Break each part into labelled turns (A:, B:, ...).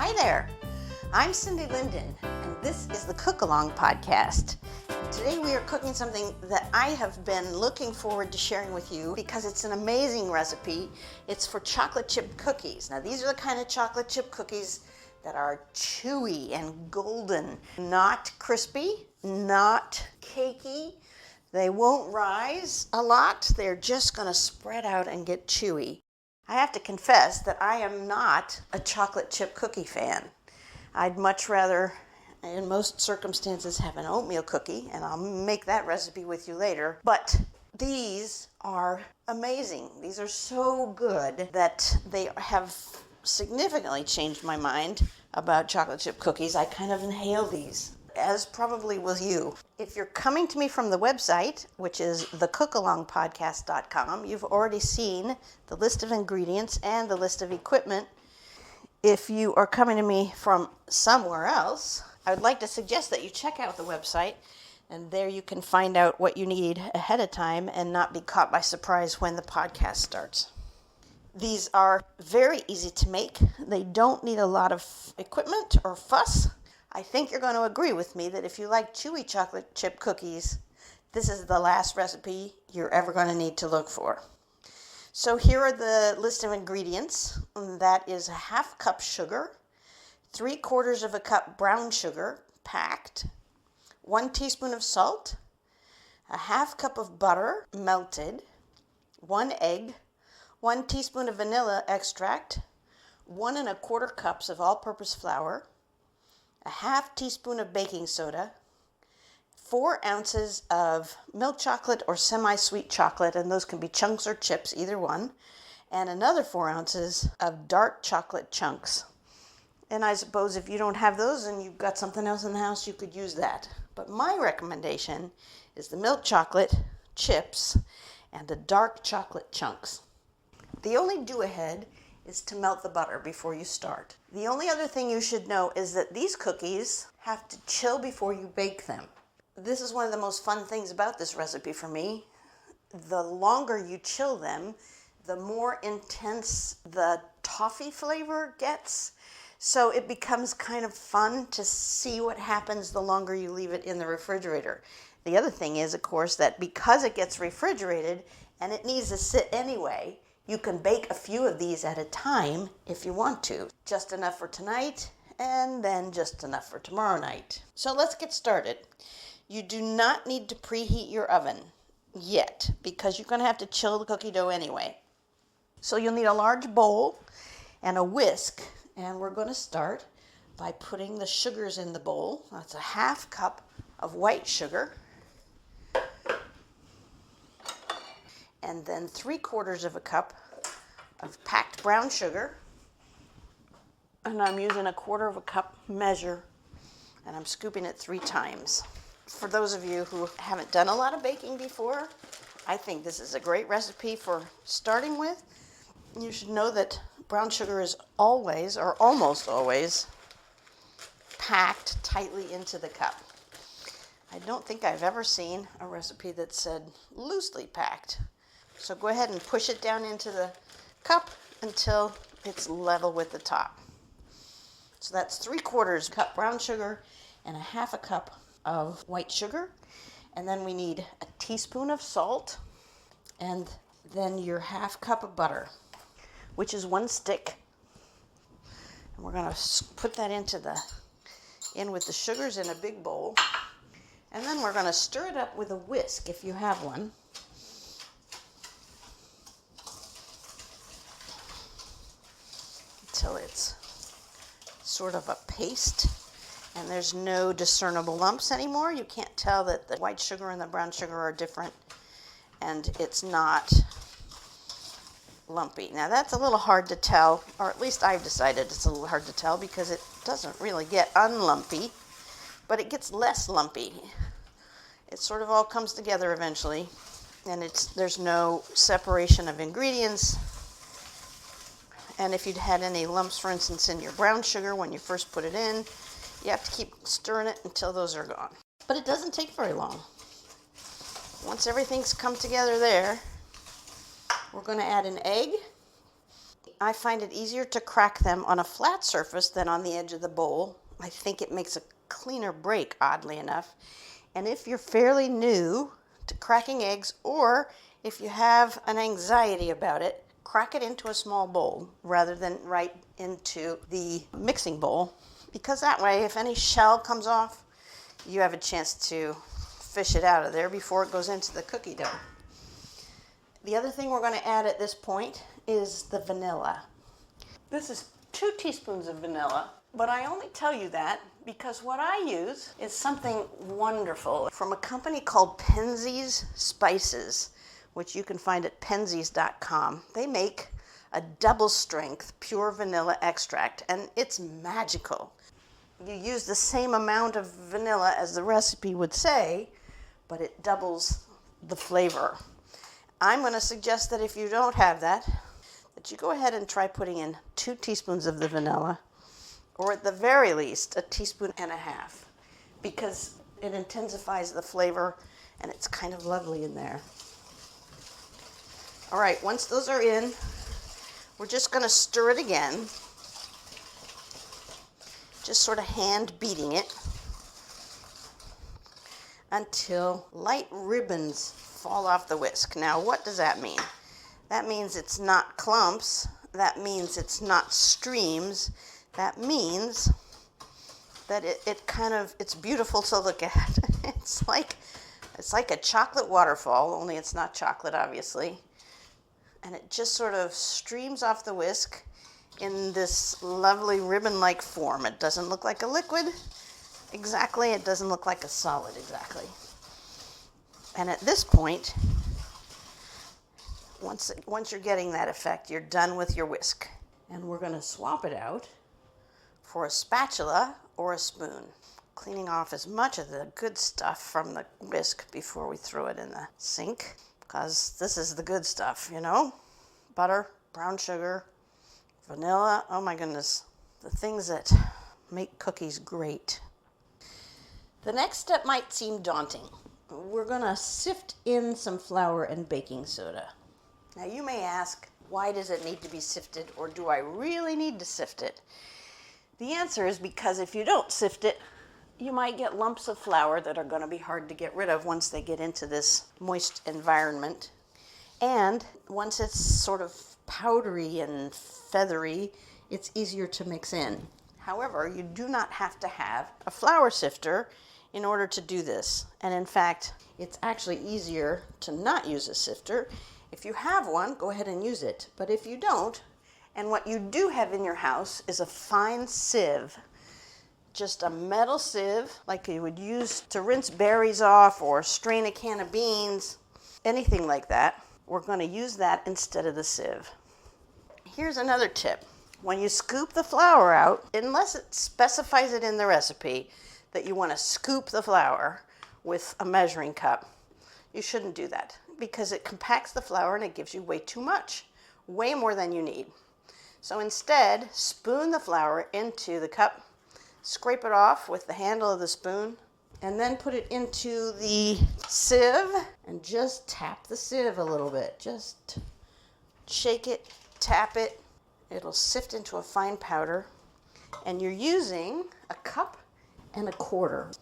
A: Hi there, I'm Cindy Linden, and this is the Cook Along podcast. Today we are cooking something that I have been looking forward to sharing with you because it's an amazing recipe. It's for chocolate chip cookies. Now these are the kind of chocolate chip cookies that are chewy and golden, not crispy, not cakey. They won't rise a lot. They're just going to spread out and get chewy. I have to confess that I am not a chocolate chip cookie fan. I'd much rather, in most circumstances, have an oatmeal cookie, and I'll make that recipe with you later. But these are amazing. These are so good that they have significantly changed my mind about chocolate chip cookies. I kind of inhale these, as probably will you. If you're coming to me from the website, which is thecookalongpodcast.com, you've already seen the list of ingredients and the list of equipment. If you are coming to me from somewhere else, I would like to suggest that you check out the website, and there you can find out what you need ahead of time and not be caught by surprise when the podcast starts. These are very easy to make. They don't need a lot of equipment or fuss. I think you're going to agree with me that if you like chewy chocolate chip cookies, this is the last recipe you're ever going to need to look for. So here are the list of ingredients. That is a half cup sugar, 3/4 of a cup brown sugar, packed, 1 teaspoon of salt, a half cup of butter, melted, 1 egg, 1 teaspoon of vanilla extract, 1 1/4 cups of all-purpose flour, a half teaspoon of baking soda, 4 ounces of milk chocolate or semi-sweet chocolate, and those can be chunks or chips, either one, and another 4 ounces of dark chocolate chunks. And I suppose if you don't have those and you've got something else in the house, you could use that. But my recommendation is the milk chocolate chips and the dark chocolate chunks. The only do-ahead is to melt the butter before you start. The only other thing you should know is that these cookies have to chill before you bake them. This is one of the most fun things about this recipe for me. The longer you chill them, the more intense the toffee flavor gets. So it becomes kind of fun to see what happens the longer you leave it in the refrigerator. The other thing is, of course, that because it gets refrigerated and it needs to sit anyway, you can bake a few of these at a time if you want to. Just enough for tonight, and then just enough for tomorrow night. So let's get started. You do not need to preheat your oven yet, because you're going to have to chill the cookie dough anyway. So you'll need a large bowl and a whisk, and we're going to start by putting the sugars in the bowl. That's a half cup of white sugar, and then 3/4 of a cup of packed brown sugar, and I'm using 1/4 of a cup measure, and I'm scooping it 3 times. For those of you who haven't done a lot of baking before, I think this is a great recipe for starting with. You should know that brown sugar is always, or almost always, packed tightly into the cup. I don't think I've ever seen a recipe that said loosely packed. So go ahead and push it down into the cup until it's level with the top. So that's 3/4 cup brown sugar and a half a cup of white sugar. And then we need a teaspoon of salt, and then your half cup of butter, which is 1 stick. And we're going to put that in with the sugars in a big bowl. And then we're going to stir it up with a whisk if you have one. Until it's sort of a paste and there's no discernible lumps anymore. You can't tell that the white sugar and the brown sugar are different, and it's not lumpy. Now that's a little hard to tell, or at least I've decided it's a little hard to tell, because it doesn't really get unlumpy, but it gets less lumpy. It sort of all comes together eventually, and there's no separation of ingredients. And if you'd had any lumps, for instance, in your brown sugar when you first put it in, you have to keep stirring it until those are gone. But it doesn't take very long. Once everything's come together there, we're going to add an egg. I find it easier to crack them on a flat surface than on the edge of the bowl. I think it makes a cleaner break, oddly enough. And if you're fairly new to cracking eggs, or if you have an anxiety about it, crack it into a small bowl rather than right into the mixing bowl, because that way, if any shell comes off, you have a chance to fish it out of there before it goes into the cookie dough. The other thing we're going to add at this point is the vanilla. This is 2 teaspoons of vanilla, but I only tell you that because what I use is something wonderful from a company called Penzeys Spices, which you can find at penzeys.com. They make a double strength pure vanilla extract, and it's magical. You use the same amount of vanilla as the recipe would say, but it doubles the flavor. I'm going to suggest that if you don't have that you go ahead and try putting in 2 teaspoons of the vanilla, or at the very least, 1.5 teaspoons, because it intensifies the flavor and it's kind of lovely in there. All right, once those are in, we're just going to stir it again, just sort of hand beating it until light ribbons fall off the whisk. Now, what does that mean? That means it's not clumps. That means it's not streams. That means that it's beautiful to look at. It's like a chocolate waterfall, only it's not chocolate, obviously. And it just sort of streams off the whisk in this lovely ribbon-like form. It doesn't look like a liquid exactly. It doesn't look like a solid exactly. And at this point, once you're getting that effect, you're done with your whisk. And we're going to swap it out for a spatula or a spoon, cleaning off as much of the good stuff from the whisk before we throw it in the sink, because this is the good stuff, you know? Butter, brown sugar, vanilla, oh my goodness, the things that make cookies great. The next step might seem daunting. We're going to sift in some flour and baking soda. Now you may ask, why does it need to be sifted, or do I really need to sift it? The answer is because if you don't sift it, you might get lumps of flour that are going to be hard to get rid of once they get into this moist environment. And once it's sort of powdery and feathery, it's easier to mix in. However, you do not have to have a flour sifter in order to do this. And in fact, it's actually easier to not use a sifter. If you have one, go ahead and use it. But if you don't, and what you do have in your house is a fine sieve, just a metal sieve like you would use to rinse berries off or strain a can of beans, anything like that, we're going to use that instead of the sieve. Here's another tip. When you scoop the flour out, unless it specifies it in the recipe that you want to scoop the flour with a measuring cup, you shouldn't do that, because it compacts the flour and it gives you way too much, way more than you need. So instead, spoon the flour into the cup, scrape it off with the handle of the spoon, and then put it into the sieve and just tap the sieve a little bit. Just shake it, tap it. It'll sift into a fine powder. And you're using 1.25 cups.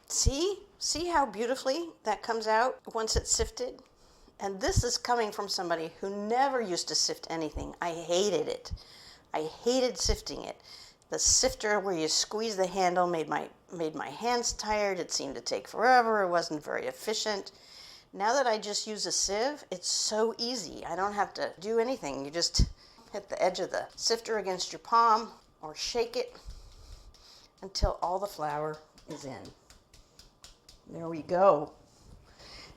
A: See how beautifully that comes out once it's sifted? And this is coming from somebody who never used to sift anything. I hated it. I hated sifting it. The sifter where you squeeze the handle made my hands tired. It seemed to take forever. It wasn't very efficient. Now that I just use a sieve, it's so easy. I don't have to do anything. You just hit the edge of the sifter against your palm or shake it until all the flour is in. There we go.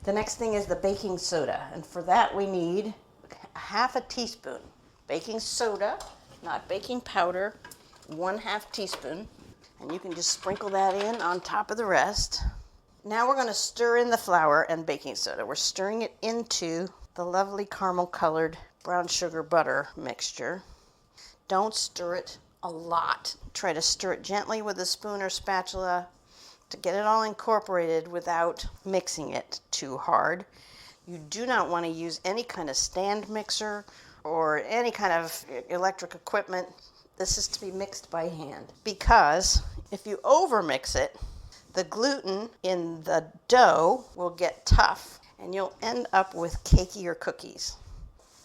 A: The next thing is the baking soda, and for that we need 1/2 teaspoon. Baking soda, not baking powder, 1/2 teaspoon, and you can just sprinkle that in on top of the rest. Now we're going to stir in the flour and baking soda. We're stirring it into the lovely caramel colored brown sugar butter mixture. Don't stir it a lot. Try to stir it gently with a spoon or spatula to get it all incorporated without mixing it too hard. You do not want to use any kind of stand mixer or any kind of electric equipment, this is to be mixed by hand. Because if you overmix it, the gluten in the dough will get tough and you'll end up with cakey cookies,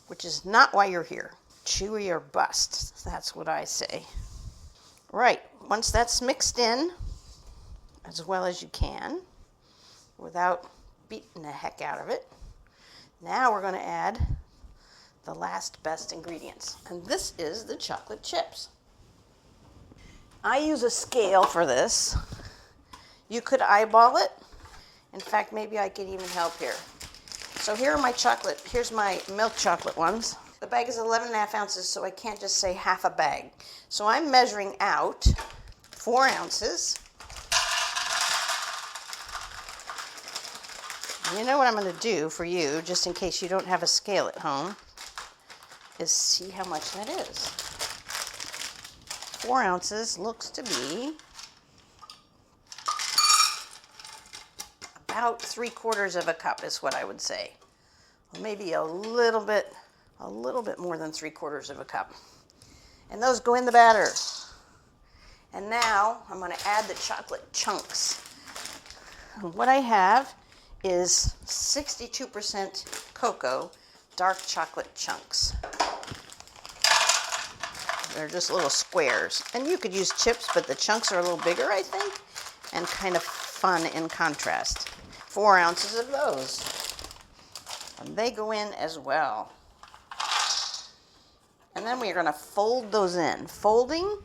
A: which is not why you're here. Chewy or bust, that's what I say. Right, once that's mixed in as well as you can, without beating the heck out of it, now we're going to add the last best ingredients, and this is the chocolate chips. I use a scale for this. You could eyeball it. In fact, maybe I can even help here. So here are my chocolate, here's my milk chocolate ones. The bag is 11.5 ounces, so I can't just say half a bag. So I'm measuring out 4 ounces. You know what I'm going to do for you, just in case you don't have a scale at home, is see how much that is. 4 ounces looks to be about 3/4 of a cup is what I would say. Or maybe a little bit more than 3/4 of a cup. And those go in the batter. And now I'm going to add the chocolate chunks. And what I have is 62% cocoa dark chocolate chunks. They're just little squares. And you could use chips, but the chunks are a little bigger, I think, and kind of fun in contrast. 4 ounces of those. And they go in as well. And then we're going to fold those in. Folding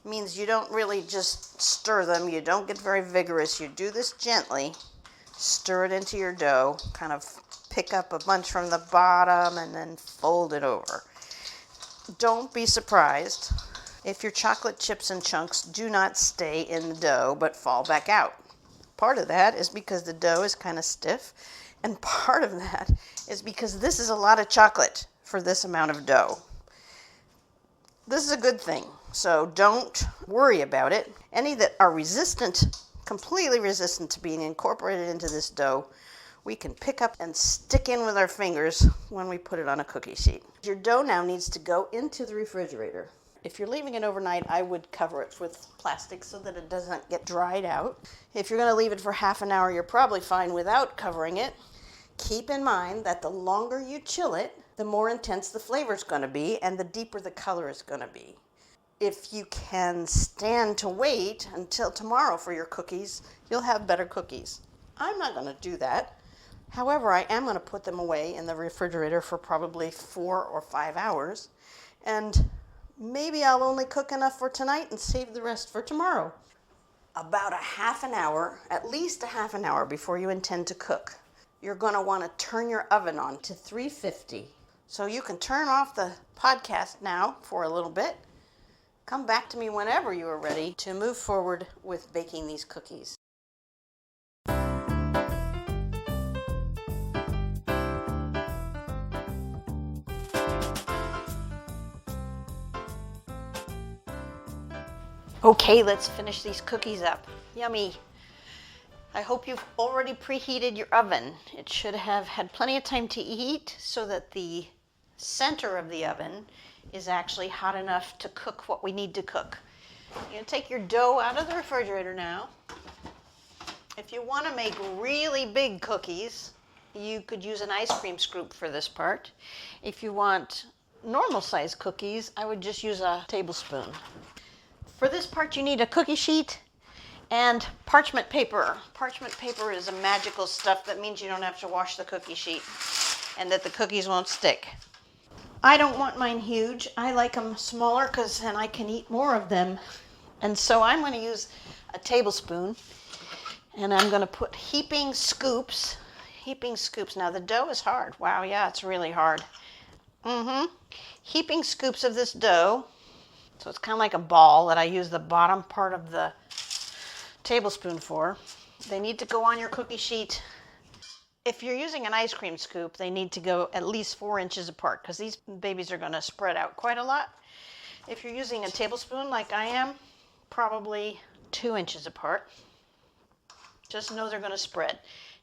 A: means you don't really just stir them. You don't get very vigorous. You do this gently. Stir it into your dough. Kind of pick up a bunch from the bottom and then fold it over. Don't be surprised if your chocolate chips and chunks do not stay in the dough but fall back out. Part of that is because the dough is kind of stiff, and part of that is because this is a lot of chocolate for this amount of dough. This is a good thing, so don't worry about it. Any that are resistant, completely resistant to being incorporated into this dough, we can pick up and stick in with our fingers when we put it on a cookie sheet. Your dough now needs to go into the refrigerator. If you're leaving it overnight, I would cover it with plastic so that it doesn't get dried out. If you're going to leave it for half an hour, you're probably fine without covering it. Keep in mind that the longer you chill it, the more intense the flavor is going to be and the deeper the color is going to be. If you can stand to wait until tomorrow for your cookies, you'll have better cookies. I'm not going to do that. However, I am going to put them away in the refrigerator for probably 4 or 5 hours, and maybe I'll only cook enough for tonight and save the rest for tomorrow. About a half an hour, at least a half an hour before you intend to cook, you're going to want to turn your oven on to 350. So you can turn off the podcast now for a little bit. Come back to me whenever you are ready to move forward with baking these cookies. Okay, let's finish these cookies up. Yummy. I hope you've already preheated your oven. It should have had plenty of time to heat so that the center of the oven is actually hot enough to cook what we need to cook. You're going to take your dough out of the refrigerator now. If you want to make really big cookies, you could use an ice cream scoop for this part. If you want normal size cookies, I would just use a tablespoon. For this part, you need a cookie sheet and parchment paper. Parchment paper is a magical stuff that means you don't have to wash the cookie sheet and that the cookies won't stick. I don't want mine huge. I like them smaller because then I can eat more of them. And so I'm going to use a tablespoon, and I'm going to put heaping scoops. Now the dough is hard. Wow, yeah, it's really hard. Heaping scoops of this dough. So it's kind of like a ball that I use the bottom part of the tablespoon for. They need to go on your cookie sheet. If you're using an ice cream scoop, they need to go at least 4 inches apart because these babies are going to spread out quite a lot. If you're using a tablespoon like I am, probably 2 inches apart. Just know they're going to spread.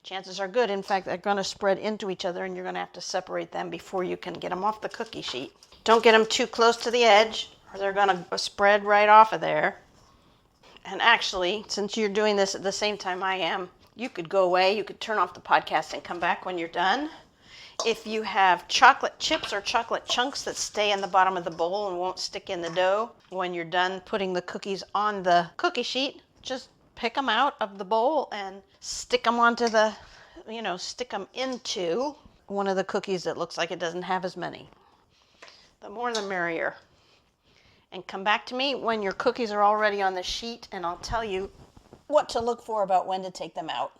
A: Chances are good, in fact, they're going to spread into each other and you're going to have to separate them before you can get them off the cookie sheet. Don't get them too close to the edge or they're going to spread right off of there. And actually, since you're doing this at the same time I am, you could go away, you could turn off the podcast and come back when you're done. If you have chocolate chips or chocolate chunks that stay in the bottom of the bowl and won't stick in the dough, when you're done putting the cookies on the cookie sheet, just pick them out of the bowl and stick them onto the, stick them into one of the cookies that looks like it doesn't have as many. The more the merrier. And come back to me when your cookies are already on the sheet and I'll tell you what to look for about when to take them out.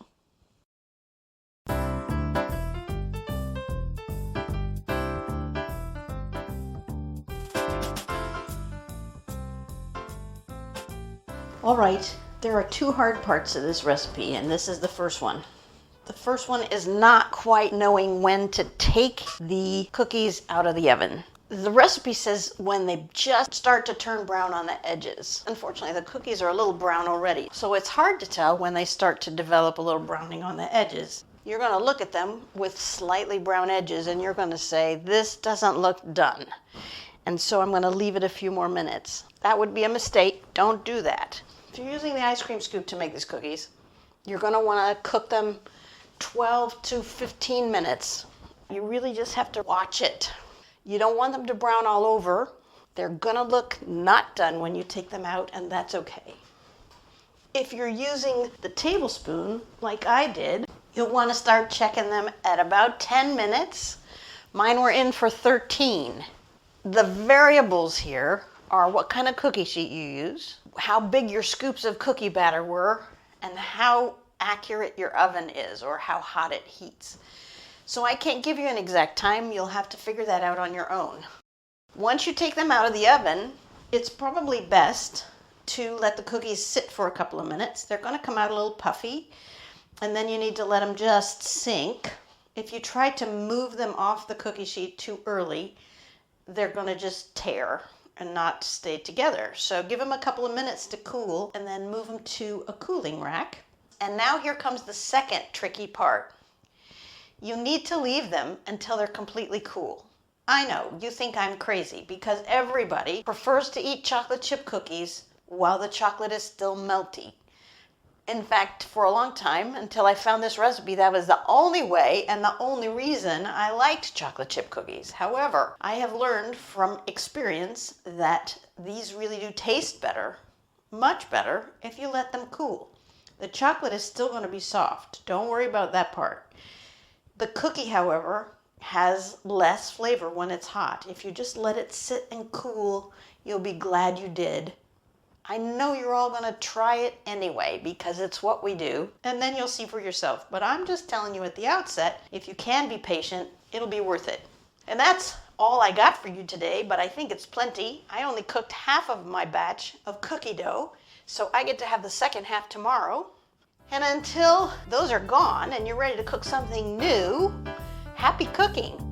A: All right, there are two hard parts of this recipe, and this is the first one. The first one is not quite knowing when to take the cookies out of the oven. The recipe says when they just start to turn brown on the edges. Unfortunately, the cookies are a little brown already, so it's hard to tell when they start to develop a little browning on the edges. You're going to look at them with slightly brown edges and you're going to say, this doesn't look done. And so I'm going to leave it a few more minutes. That would be a mistake. Don't do that. If you're using the ice cream scoop to make these cookies, you're going to want to cook them 12 to 15 minutes. You really just have to watch it. You don't want them to brown all over. They're going to look not done when you take them out, and that's okay. If you're using the tablespoon, like I did, you'll want to start checking them at about 10 minutes. Mine were in for 13. The variables here are what kind of cookie sheet you use, how big your scoops of cookie batter were, and how accurate your oven is or how hot it heats. So I can't give you an exact time. You'll have to figure that out on your own. Once you take them out of the oven, it's probably best to let the cookies sit for a couple of minutes. They're going to come out a little puffy, and then you need to let them just sink. If you try to move them off the cookie sheet too early, they're going to just tear and not stay together. So give them a couple of minutes to cool and then move them to a cooling rack. And now here comes the second tricky part. You need to leave them until they're completely cool. I know, you think I'm crazy because everybody prefers to eat chocolate chip cookies while the chocolate is still melty. In fact, for a long time, until I found this recipe, that was the only way and the only reason I liked chocolate chip cookies. However, I have learned from experience that these really do taste better, much better, if you let them cool. The chocolate is still going to be soft. Don't worry about that part. The cookie, however, has less flavor when it's hot. If you just let it sit and cool, you'll be glad you did. I know you're all going to try it anyway because it's what we do, and then you'll see for yourself. But I'm just telling you at the outset, if you can be patient, it'll be worth it. And that's all I got for you today, but I think it's plenty. I only cooked half of my batch of cookie dough, so I get to have the second half tomorrow. And until those are gone and you're ready to cook something new, happy cooking!